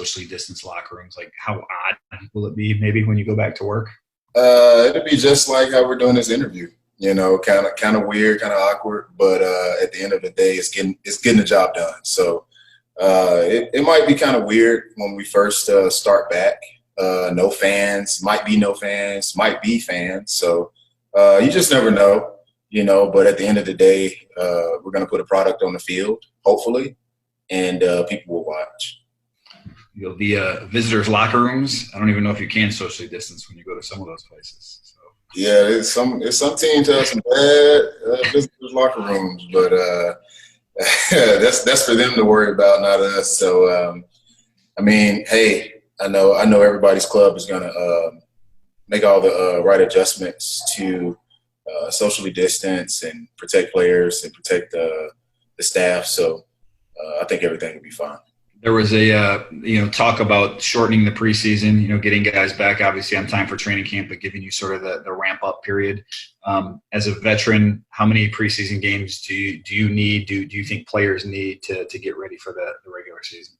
socially distanced locker rooms? Like, how odd will it be maybe when you go back to work? It'll be just like how we're doing this interview. Kind of weird, kind of awkward, but at the end of the day, it's getting the job done. So it might be kind of weird when we first start back. No fans, might be no fans, might be fans. So you just never know, But at the end of the day, we're going to put a product on the field, hopefully, and people will watch. You'll be visitors' locker rooms. I don't even know if you can socially distance when you go to some of those places. So. Yeah, some teams have some bad visitors' locker rooms, but that's for them to worry about, not us. So, hey, I know everybody's club is going to make all the right adjustments to socially distance and protect players and protect the staff. So I think everything will be fine. There was a talk about shortening the preseason, getting guys back obviously on time for training camp, but giving you sort of the ramp up period. As a veteran, how many preseason games do you need? Do you think players need to get ready for the regular season?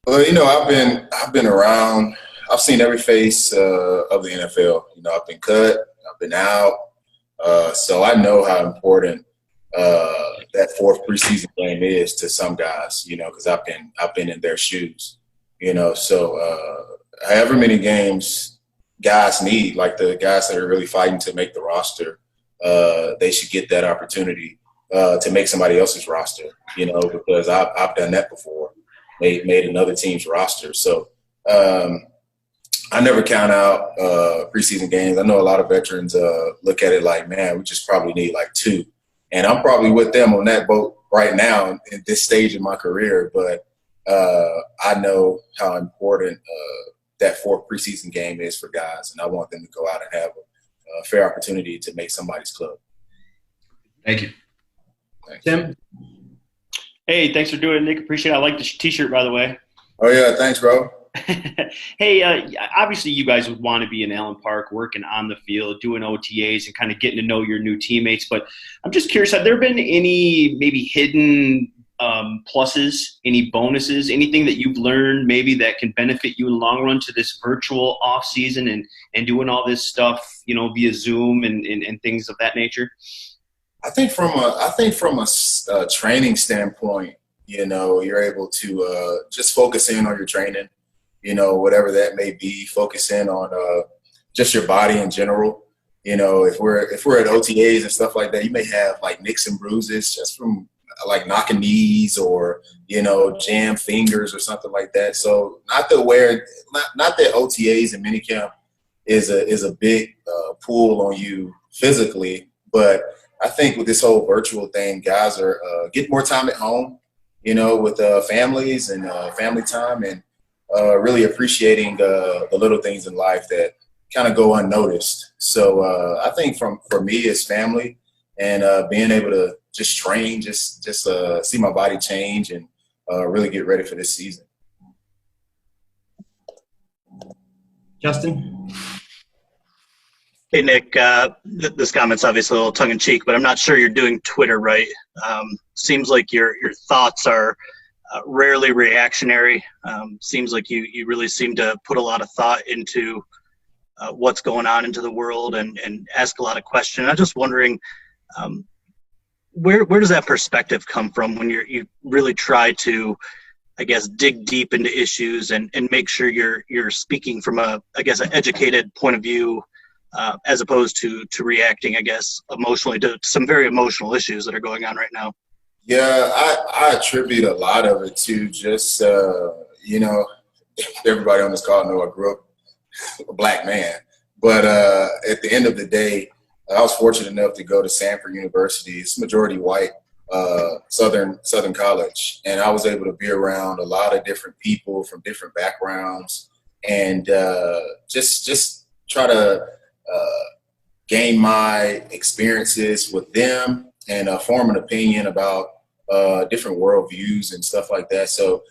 Well, I've been around. I've seen every face of the NFL. I've been cut. I've been out. So I know how important that fourth preseason game is to some guys, because I've been in their shoes, So however many games guys need, like the guys that are really fighting to make the roster, they should get that opportunity to make somebody else's roster, because I've done that before, made another team's roster. So I never count out preseason games. I know a lot of veterans look at it like, man, we just probably need like 2. And I'm probably with them on that boat right now in this stage of my career. But I know how important that fourth preseason game is for guys, and I want them to go out and have a fair opportunity to make somebody's club. Thank you. Thanks. Tim? Hey, thanks for doing it, Nick. Appreciate it. I like the T-shirt, by the way. Oh, yeah. Thanks, bro. Hey, obviously you guys would want to be in Allen Park working on the field, doing OTAs and kind of getting to know your new teammates. But I'm just curious, have there been any maybe hidden pluses, any bonuses, anything that you've learned maybe that can benefit you in the long run to this virtual off season and doing all this stuff, via Zoom and things of that nature? I think from a training standpoint, you're able to just focus in on your training. Whatever that may be, focus in on just your body in general. If we're at OTAs and stuff like that, you may have like nicks and bruises just from like knocking knees or jam fingers or something like that. So not that OTAs and minicamp is a big pull on you physically, but I think with this whole virtual thing, guys are getting more time at home, with families and family time, and really appreciating the little things in life that kind of go unnoticed. So I think for me, it's family and being able to just train, just see my body change and really get ready for this season. Justin? Hey, Nick, this comment's obviously a little tongue-in-cheek, but I'm not sure you're doing Twitter right. Seems like your thoughts are rarely reactionary. Seems like you really seem to put a lot of thought into what's going on into the world and ask a lot of questions. I'm just wondering, where does that perspective come from when you really try to, I guess, dig deep into issues and make sure you're speaking from an educated point of view, as opposed to reacting, I guess, emotionally to some very emotional issues that are going on right now? Yeah, I attribute a lot of it to just, everybody on this call know I grew up a black man. But at the end of the day, I was fortunate enough to go to Sanford University. It's majority white, Southern college. And I was able to be around a lot of different people from different backgrounds and just try to gain my experiences with them and form an opinion about different worldviews and stuff like that. So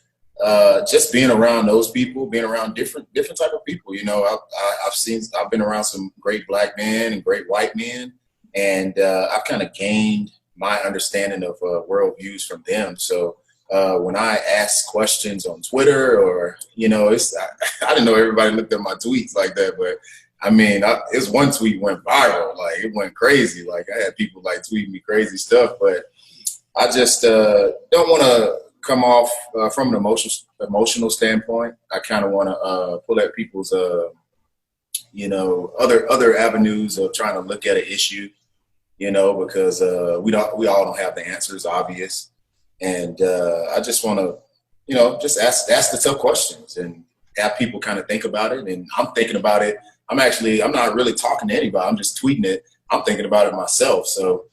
just being around those people, being around different type of people, I've been around some great black men and great white men, and I've kind of gained my understanding of worldviews from them. So when I ask questions on Twitter or, I didn't know everybody looked at my tweets like that, but I mean, it's one tweet went viral. Like, it went crazy. Like, I had people like tweeting me crazy stuff, but I just don't want to come off from an emotional standpoint. I kind of want to pull at people's, other avenues of trying to look at an issue, because we all don't have the answers, obvious. And I just want to, just ask the tough questions and have people kind of think about it. And I'm thinking about it. I'm not really talking to anybody. I'm just tweeting it. I'm thinking about it myself. So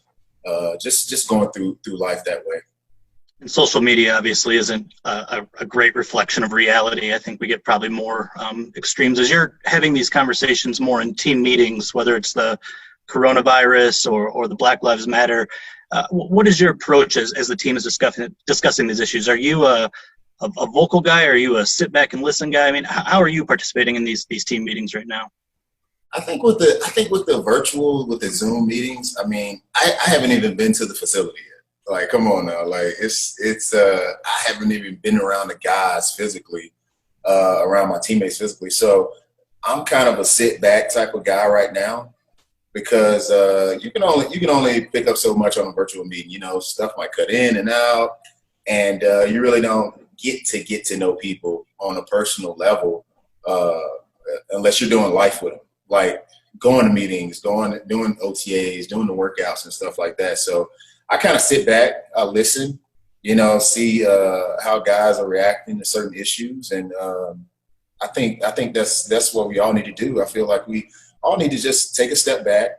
just going through life that way. And social media obviously isn't a great reflection of reality. I think we get probably more extremes as you're having these conversations more in team meetings, whether it's the coronavirus or the Black Lives Matter. What is your approach as the team is discussing these issues? Are you a vocal guy? Are you a sit back and listen guy? I mean, how are you participating in these team meetings right now? I think with the Zoom meetings, I mean, I haven't even been to the facility yet. Like, come on now. Like, I haven't even been around the guys physically, around my teammates physically. So I'm kind of a sit back type of guy right now, because you can only pick up so much on a virtual meeting. Stuff might cut in and out, and you really don't get to know people on a personal level unless you're doing life with them, like going to meetings, doing OTAs, doing the workouts and stuff like that. So I kind of sit back, I listen, see how guys are reacting to certain issues, and I think that's what we all need to do. I feel like we all need to just take a step back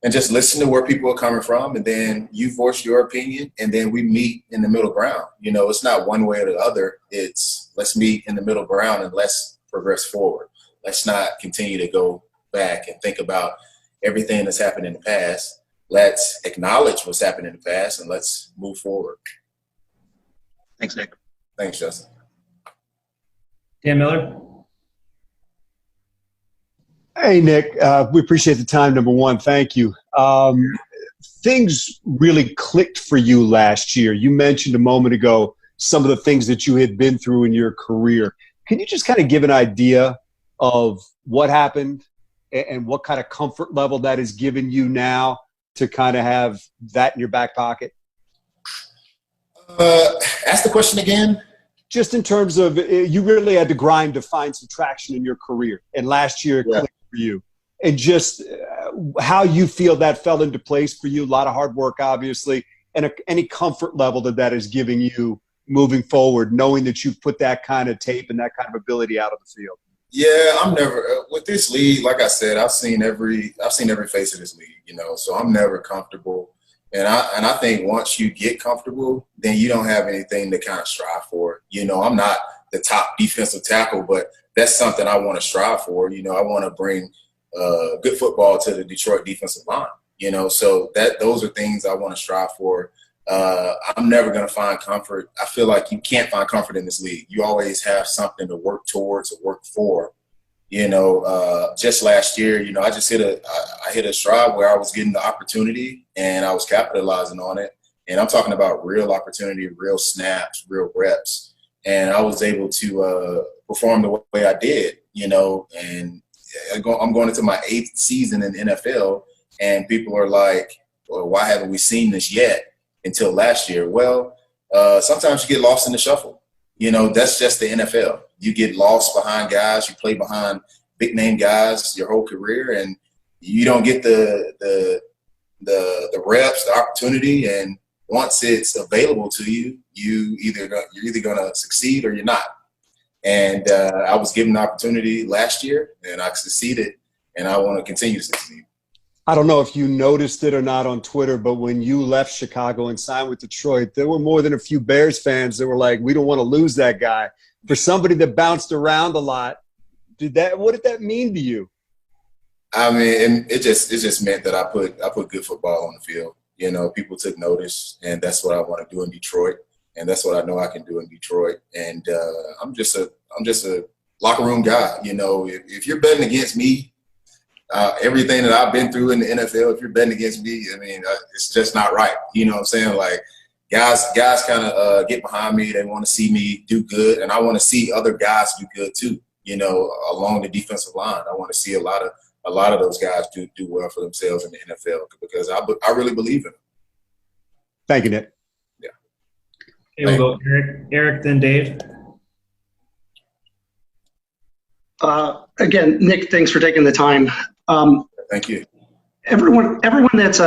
and just listen to where people are coming from, and then you voice your opinion, and then we meet in the middle ground. It's not one way or the other. It's let's meet in the middle ground and let's progress forward. Let's not continue to go back and think about everything that's happened in the past. Let's acknowledge what's happened in the past and let's move forward. Thanks, Nick. Thanks, Justin. Dan Miller. Hey, Nick. We appreciate the time, number one. Thank you. Things really clicked for you last year. You mentioned a moment ago some of the things that you had been through in your career. Can you just kind of give an idea of what happened and what kind of comfort level that has given you now to kind of have that in your back pocket? Ask the question again. Just in terms of you really had to grind to find some traction in your career, and last year it clicked for you. And just how you feel that fell into place for you, a lot of hard work, obviously, and any comfort level that is giving you moving forward, knowing that you've put that kind of tape and that kind of ability out of the field. Yeah, I'm never with this league. Like I said, I've seen every face of this league, so I'm never comfortable. And I think once you get comfortable, then you don't have anything to kind of strive for. I'm not the top defensive tackle, but that's something I want to strive for. I want to bring good football to the Detroit defensive line. So those are things I want to strive for. I'm never going to find comfort. I feel like you can't find comfort in this league. You always have something to work towards or work for. Just last year, I just hit a stride where I was getting the opportunity and I was capitalizing on it. And I'm talking about real opportunity, real snaps, real reps. And I was able to perform the way I did, and I'm going into my 8th season in the NFL, and people are like, well, why haven't we seen this yet until last year? Well, sometimes you get lost in the shuffle. That's just the NFL. You get lost behind guys. You play behind big name guys your whole career, and you don't get the reps, the opportunity. And once it's available to you, you're either going to succeed or you're not. And I was given the opportunity last year, and I succeeded, and I want to continue to succeed. I don't know if you noticed it or not on Twitter, but when you left Chicago and signed with Detroit, there were more than a few Bears fans that were like, we don't want to lose that guy. For somebody that bounced around a lot, what did that mean to you? I mean, it just meant that I put good football on the field. People took notice, and that's what I want to do in Detroit, and that's what I know I can do in Detroit. And I'm just a locker room guy. If you're betting against me, everything that I've been through in the NFL, if you're betting against me, I mean, it's just not right. You know what I'm saying? Like, guys kind of get behind me. They want to see me do good, and I want to see other guys do good too. You know, along the defensive line, I want to see a lot of those guys do well for themselves in the NFL because I really believe in them. Thank you, Nick. Yeah. Okay, we'll go Eric, then Dave. Again, Nick, thanks for taking the time. Thank you. Everyone that's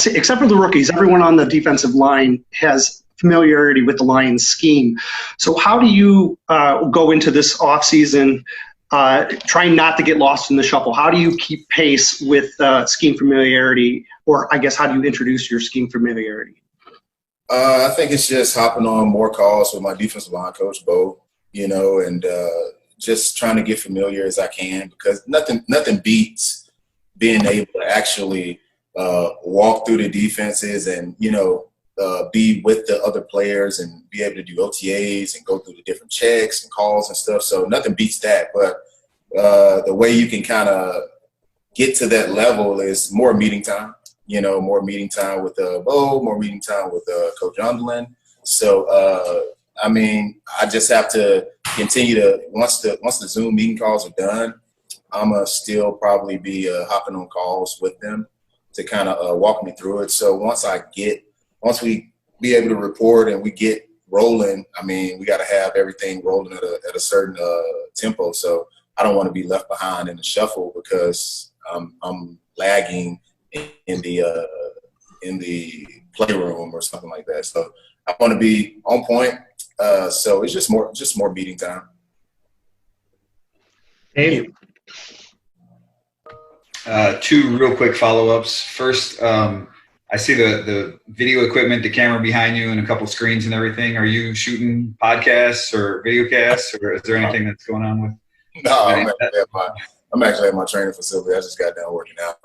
except for the rookies, everyone on the defensive line has familiarity with the Lions scheme. So how do you go into this offseason trying not to get lost in the shuffle? How do you keep pace with scheme familiarity, or I guess how do you introduce your scheme familiarity? I think it's just hopping on more calls with my defensive line coach, Bo, you know, and just trying to get familiar as I can because nothing beats being able to actually walk through the defenses and, you know, be with the other players and be able to do OTAs and go through the different checks and calls and stuff. So nothing beats that. But the way you can kind of get to that level is more meeting time, you know, more meeting time with Bo, more meeting time with Coach Underlin. So, I mean, I just have to continue to once the Zoom meeting calls are done, I'm going to still probably be hopping on calls with them to kind of walk me through it. So once we be able to report and we get rolling, I mean, we got to have everything rolling at a certain tempo. So I don't want to be left behind in the shuffle because I'm lagging in the playroom or something like that. So I want to be on point. So it's just more meeting time. Dave? Two real quick follow-ups. First, I see the video equipment, the camera behind you, and a couple screens and everything. Are you shooting podcasts or video casts, or is there anything that's going on with? No, I'm actually at my training facility. I just got done working out.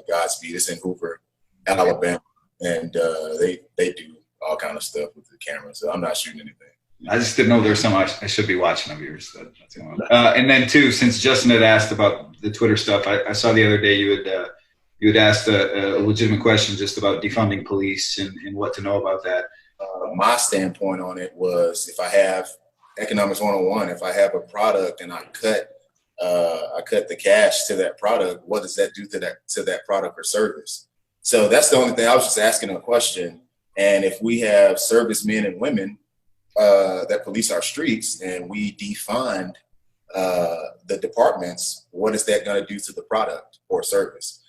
Godspeed. It's in Hoover, Alabama, and they do all kind of stuff with the camera. So I'm not shooting anything. I just didn't know there was so much I should be watching of yours. That's going on. And then two, since Justin had asked about the Twitter stuff, I saw the other day you had asked a legitimate question just about defunding police and what to know about that. My standpoint on it was if I have economics 101, if I have a product and I cut the cash to that product, what does that do to that product or service? So that's the only thing. I was just asking a question. And if we have servicemen and women that police our streets and we defund the departments, what is that going to do to the product or service?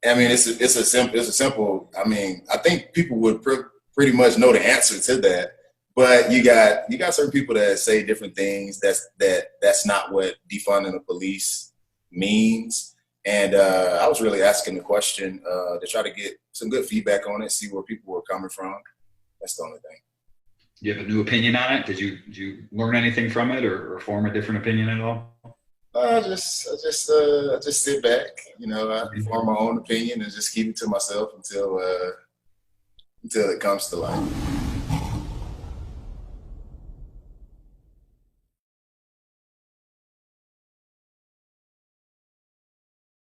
I mean, it's a simple. I mean, I think people would pretty much know the answer to that. But you got certain people that say different things. That's not what defunding the police means. And I was really asking the question to try to get some good feedback on it, see where people were coming from. That's the only thing. Do you have a new opinion on it? Did you learn anything from it or form a different opinion at all? I just sit back, you know, I form my own opinion and just keep it to myself until it comes to light.